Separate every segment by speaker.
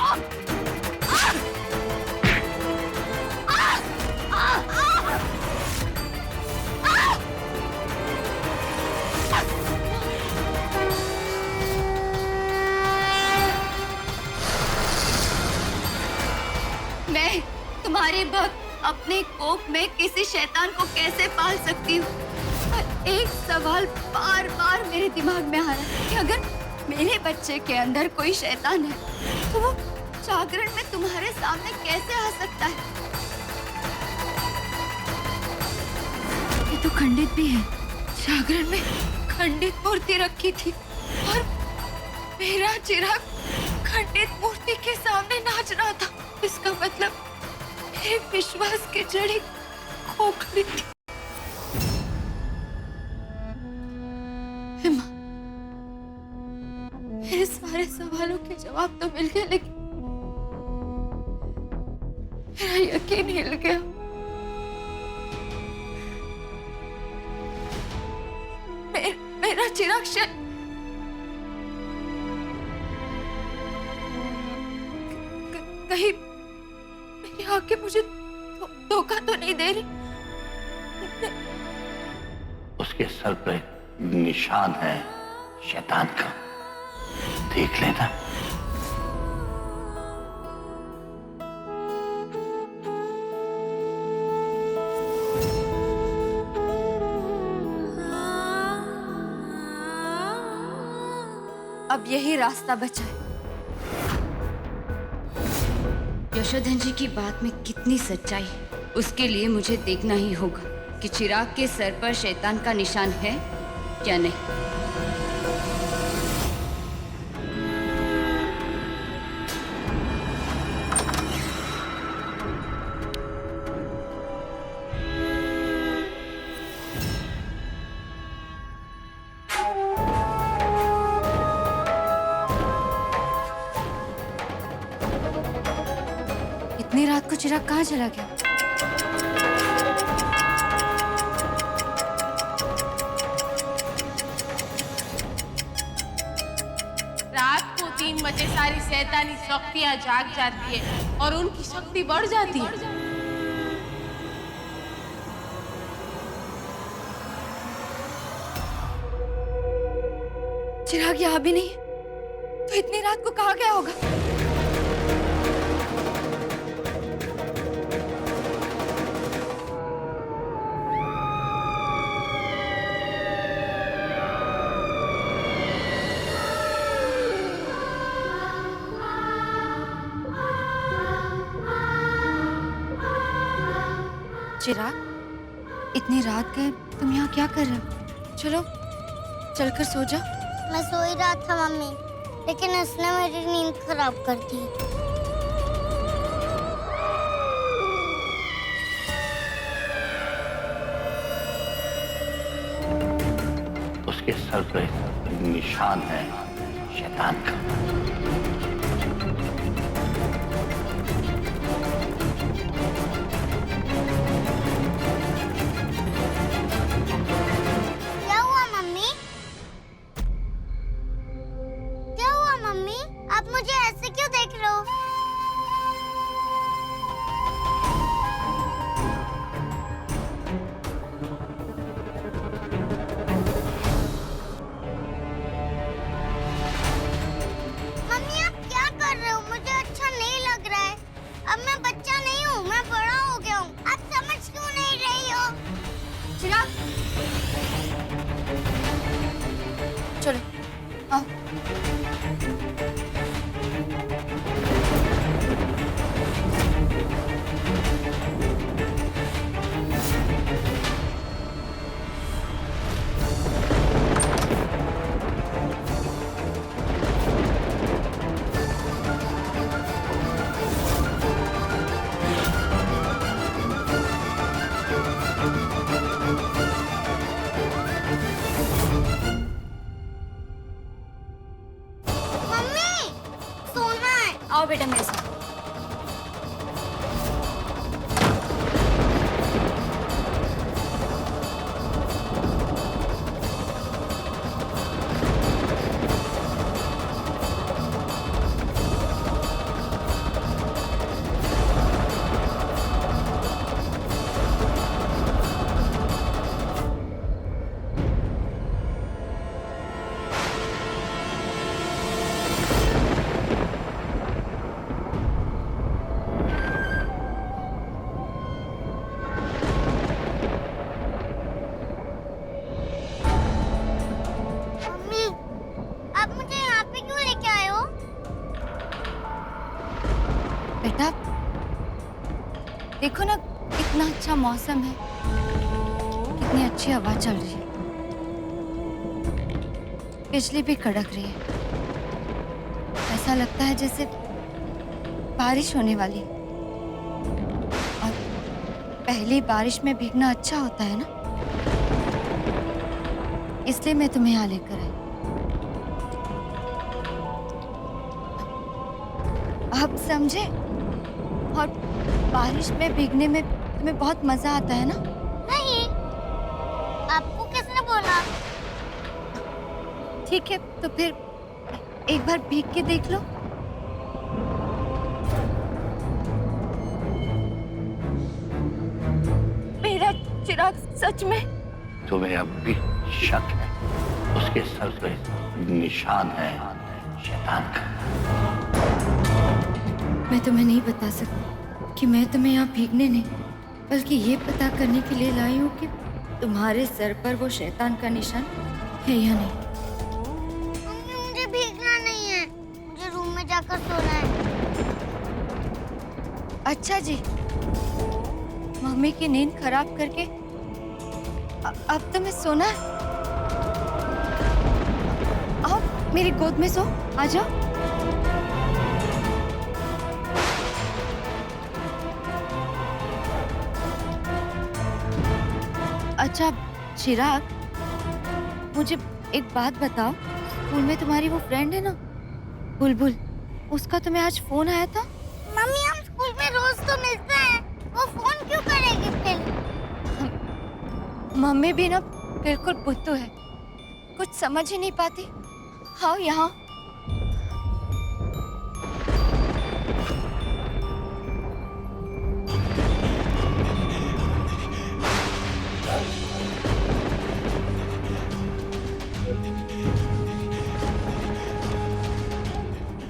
Speaker 1: मैं तुम्हारे भक्त अपने कोप में किसी शैतान को कैसे पाल सकती हूँ? पर एक सवाल बार बार मेरे दिमाग में आ रहा है कि अगर मेरे बच्चे के अंदर कोई शैतान है तो वो जागरण में तुम्हारे सामने कैसे आ सकता है? ये तो खंडित भी है। जागरण में खंडित मूर्ति रखी थी और मेरा चिराग खंडित मूर्ति के सामने नाच रहा था। इसका मतलब मेरे विश्वास की जड़ी खोखली थी। माँ, मेरे सारे सवालों के जवाब तो मिल गए, लेकिन मेरा यकीन हिल गया। मेरा चिराग कहीं मेरी आंखें मुझे धोखा तो नहीं दे रही?
Speaker 2: उसके सर पे निशान है शैतान का, देख लेना।
Speaker 1: अब यही रास्ता बचा है। यशोधन जी की बात में कितनी सच्चाई है, उसके लिए मुझे देखना ही होगा कि चिराग के सर पर शैतान का निशान है या नहीं। इतनी रात को चिराग कहाँ चला गया?
Speaker 3: रात को 3 बजे सारी शैतानी शक्तियाँ जाग जाती है और उनकी शक्ति बढ़ जाती है।
Speaker 1: चिराग यहाँ भी नहीं है, तो इतनी रात को कहाँ गया होगा? चिराग, इतनी रात गए, तुम यहाँ क्या कर रहे हो? चलो चलकर सो जाओ।
Speaker 4: मैं सो ही रहा था मम्मी, लेकिन उसने मेरी नींद खराब कर दी।
Speaker 2: उसके सर पे निशान है शैतान का।
Speaker 4: आप मुझे ऐसे क्यों देख रहे हो? मम्मी आप क्या कर रहे हो? मुझे अच्छा नहीं लग रहा है। अब मैं बच्चा नहीं हूँ, मैं बड़ा हो गया हूँ। आप समझ क्यों नहीं रही हो?
Speaker 1: चिराग, चलो आओ। आओ बेटा मेरे साथ। बेटा देखो ना, कितना अच्छा मौसम है, कितनी अच्छी हवा चल रही है, बिजली भी कड़क रही है। ऐसा लगता है जैसे बारिश होने वाली है। और पहली बारिश में भीगना अच्छा होता है ना, इसलिए मैं तुम्हें यहाँ लेकर आई। आप समझे? और बारिश में भीगने में तुम्हें बहुत मजा आता है ना?
Speaker 4: नहीं, आपको किसने बोला?
Speaker 1: ठीक है, तो फिर एक बार भीग के देख लो। मेरा चिराग सच में?
Speaker 2: तुम्हें अब भी शक है? उसके सर पे निशान है शैतान का।
Speaker 1: मैं तुम्हें नहीं बता सकती कि मैं तुम्हें यहाँ भीगने नहीं, बल्कि ये पता करने के लिए लाई हूँ कि तुम्हारे सर पर वो शैतान का निशान है या नहीं।
Speaker 4: मम्मी, मुझे भीगना नहीं है, मुझे रूम में जाकर सोना है।
Speaker 1: अच्छा जी, मम्मी की नींद खराब करके अब तुम्हें सोना है? आओ मेरी गोद में सो, आ जाओ। अच्छा चिराग, मुझे एक बात बताओ, स्कूल में तुम्हारी वो फ्रेंड है ना बुलबुल, उसका तुम्हें आज फोन आया था?
Speaker 4: मम्मी, हम स्कूल में रोज तो मिलते हैं, वो फोन क्यों करेगी फिर?
Speaker 1: मम्मी भी ना बिल्कुल बुद्धू है, कुछ समझ ही नहीं पाती। आओ यहाँ।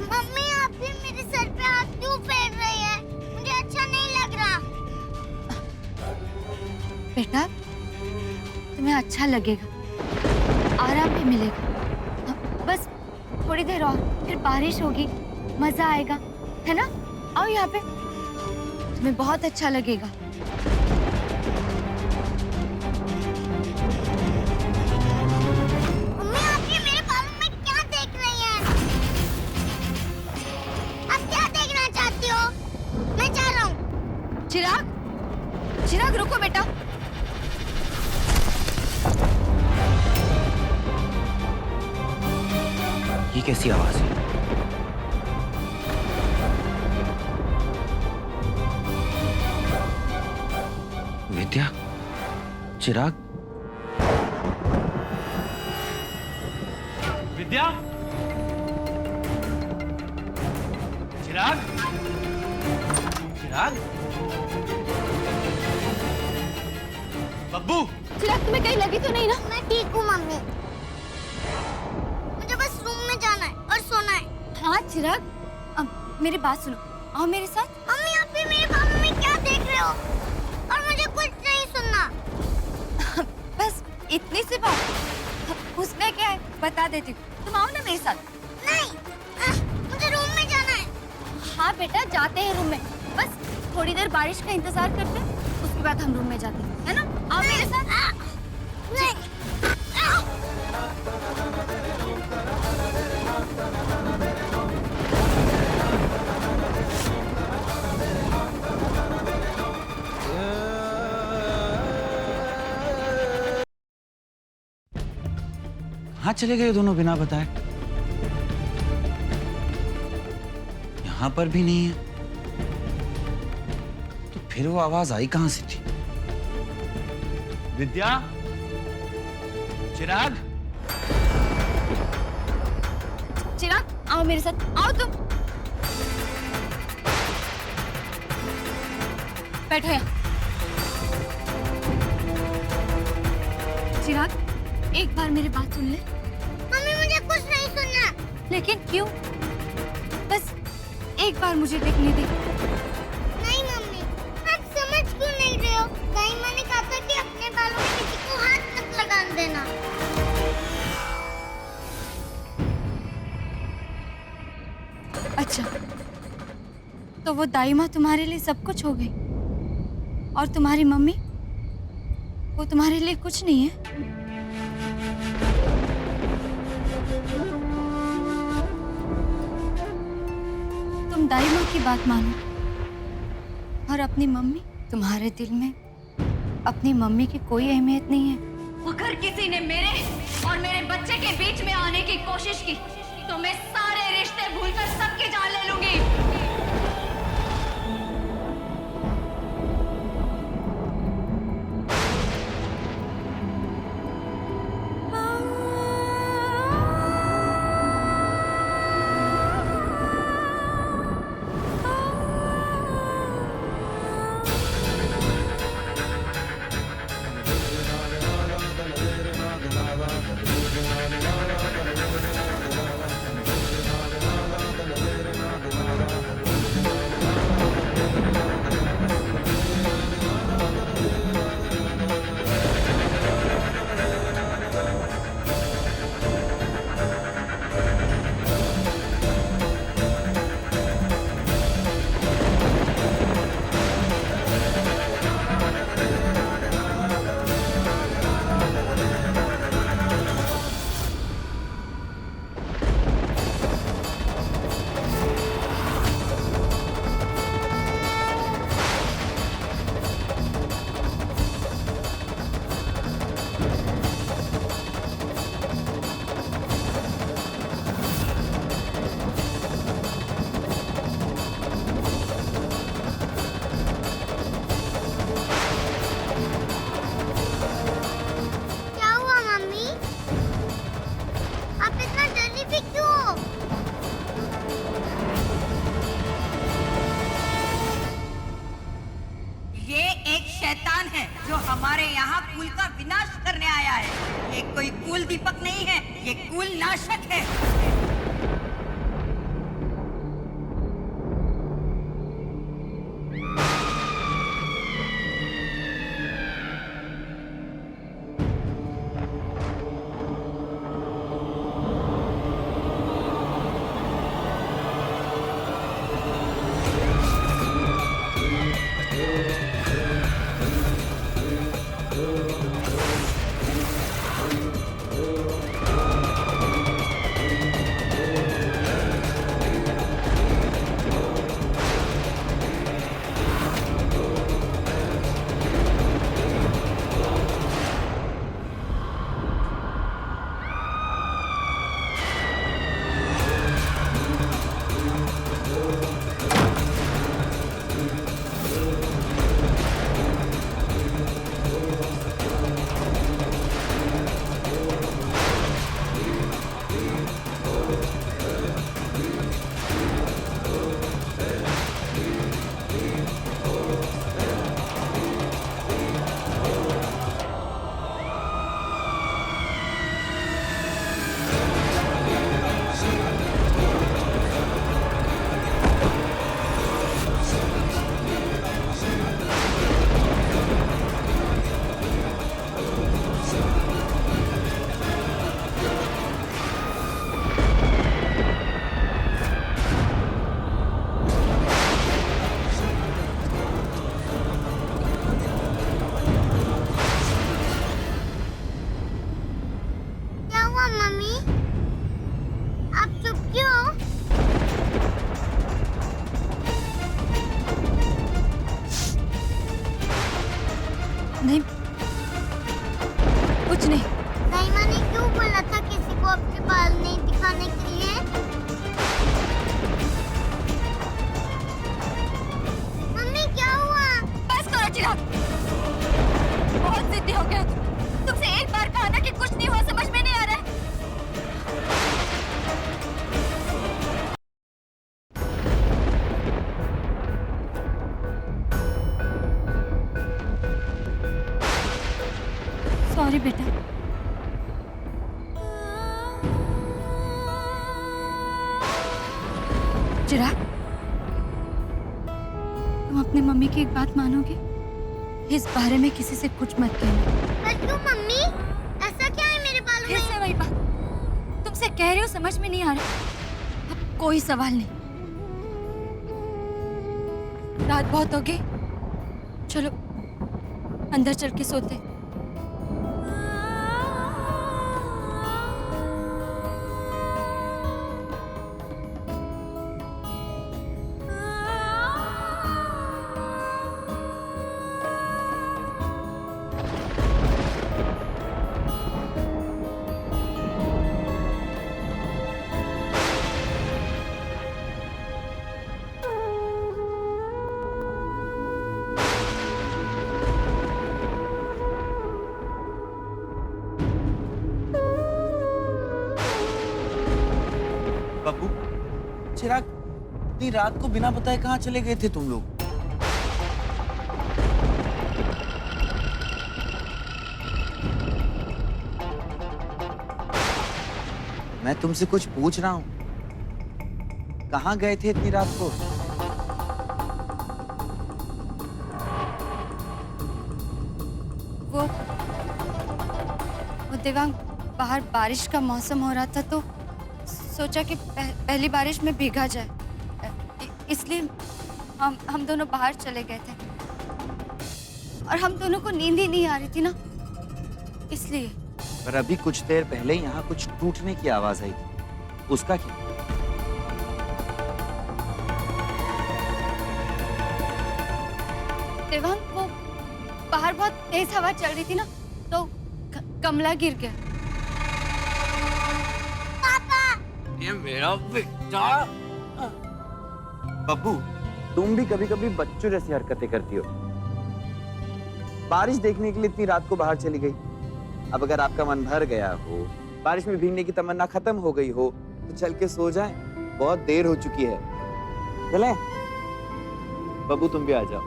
Speaker 4: मम्मी, आप भी मेरे सर पे हाथ क्यों फेर रही है? मुझे अच्छा नहीं लग रहा।
Speaker 1: बेटा तुम्हें अच्छा लगेगा, आराम भी मिलेगा। बस थोड़ी देर और, फिर बारिश होगी, मजा आएगा, है ना? आओ यहाँ पे, तुम्हें बहुत अच्छा लगेगा।
Speaker 4: मम्मी, आप ये मेरे बालों में क्या देख रही हैं? आप क्या देखना चाहती हो? मैं जा रहा हूँ।
Speaker 1: चिराग, चिराग रुको बेटा।
Speaker 5: ये कैसी आवाज है? विद्या, चिराग,
Speaker 6: विद्या, चिराग, चिराग, बब्बू,
Speaker 1: चिराग तुम्हें कहीं लगी तो नहीं ना?
Speaker 4: मैं ठीक हूँ मम्मी, मुझे बस रूम में जाना है और सोना है।
Speaker 1: हाँ चिराग, अब मेरी बात सुनो, आओ मेरे साथ।
Speaker 4: मम्मी, आप भी मेरे बालों में क्या देख रहे हो? और मुझे कुछ नहीं सुनना।
Speaker 1: बस इतनी सी बात, उसमें क्या है बता देती हूँ, तुम आओ ना मेरे साथ।
Speaker 4: नहीं, मुझे रूम में जाना है।
Speaker 1: हाँ बेटा जाते हैं रूम में, बस थोड़ी देर बारिश का इंतजार करते हैं, उसके बाद हम रूम में जाते हैं, है ना? आओ मेरे साथ।
Speaker 4: नहीं।
Speaker 5: कहाँ चले गए दोनों बिना बताए? यहां पर भी नहीं है, तो फिर वो आवाज आई कहां से थी?
Speaker 6: विद्या, चिराग,
Speaker 1: चिराग आओ मेरे साथ, आओ तुम। बैठो यहाँ। चिराग एक बार मेरी बात सुन ले।
Speaker 4: मम्मी, मुझे कुछ नहीं सुनना।
Speaker 1: लेकिन क्यों? बस एक बार मुझे देखने दे।
Speaker 4: नहीं मम्मी, आप समझ क्यों नहीं रहे हो? दाइमा ने कहा था कि अपने बालों में किसी को हाथ मत लगा देना।
Speaker 1: अच्छा तो वो दाई माँ तुम्हारे लिए सब कुछ हो गई और तुम्हारी मम्मी वो तुम्हारे लिए कुछ नहीं है। तुम दाई माँ की बात मानो और अपनी मम्मी, तुम्हारे दिल में अपनी मम्मी की कोई अहमियत नहीं है।
Speaker 7: अगर किसी ने मेरे और मेरे बच्चे के बीच में आने की कोशिश की तो मैं सारे रिश्ते भूलकर सबकी जान ले लूंगी।
Speaker 4: क्या हुआ मम्मी? आप इतना जल्दी भी क्यों हो?
Speaker 7: ये एक शैतान है जो हमारे यहाँ कुल का विनाश करने आया है। ये कोई कुल दीपक नहीं है, ये कुल नाशक है।
Speaker 4: क्या हुआ मम्मी? आप चुप क्यों हो?
Speaker 1: नहीं, कुछ नहीं।
Speaker 4: दाई ने क्यों बोला था किसी को अपने बाल नहीं दिखाने के लिए? मम्मी क्या हुआ?
Speaker 1: बस करो चिराग, बहुत जिद्दी हो गया। तुमसे एक बार कहा ना कि कुछ नहीं हुआ, समझ में नहीं आ रहा है। सॉरी बेटा। चिराग, तुम अपनी मम्मी की एक बात मानोगे? इस बारे में किसी से कुछ मत कहना।
Speaker 4: पर क्यों मम्मी? ऐसा क्या है मेरे बालों
Speaker 1: फिर
Speaker 4: में?
Speaker 1: से वही बात तुमसे कह रही हो, समझ में नहीं आ रहा। अब कोई सवाल नहीं। रात बहुत हो गई, चलो अंदर चल के सोते।
Speaker 5: बाबू, चिराग, इतनी रात को बिना बताए कहाँ चले गए थे तुम लोग? मैं तुमसे कुछ पूछ रहा हूँ, कहाँ गए थे इतनी रात को?
Speaker 1: वो देवांग, बाहर बारिश का मौसम हो रहा था तो सोचा कि पहली बारिश में भीगा जाए, इसलिए हम दोनों बाहर चले गए थे। और हम दोनों को नींद ही नहीं आ रही थी ना, इसलिए।
Speaker 5: पर अभी कुछ देर पहले यहाँ कुछ टूटने की आवाज आई थी, उसका क्या?
Speaker 1: देवांग, वो बाहर बहुत तेज हवा चल रही थी ना, तो कमला गिर गया।
Speaker 5: ये मेरा बेटा। बब्बू, तुम भी कभी कभी बच्चों जैसी हरकतें करती हो। बारिश देखने के लिए इतनी रात को बाहर चली गई। अब अगर आपका मन भर गया हो, बारिश में भीगने की तमन्ना खत्म हो गई हो, तो चल के सो जाएं। बहुत देर हो चुकी है। चलें? बब्बू, तुम भी आ जाओ।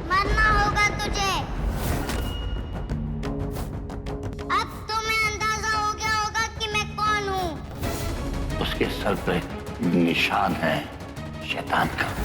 Speaker 4: मरना होगा तुझे। अब तुम्हें अंदाजा हो गया होगा कि मैं कौन हूँ।
Speaker 2: उसके सर पे निशान है शैतान का।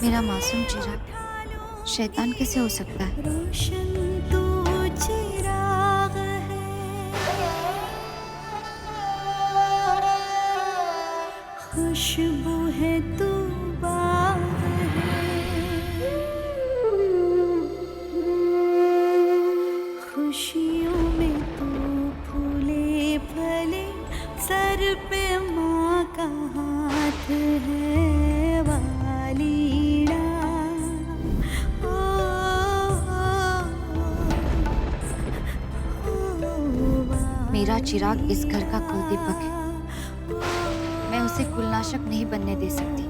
Speaker 1: मेरा मासूम चिराग शैतान कैसे हो सकता है?
Speaker 8: रोशन तू चिराग है, खुशबू है तू बाग है।
Speaker 1: मेरा चिराग इस घर का कुलदीपक है। मैं उसे कुलनाशक नहीं बनने दे सकती।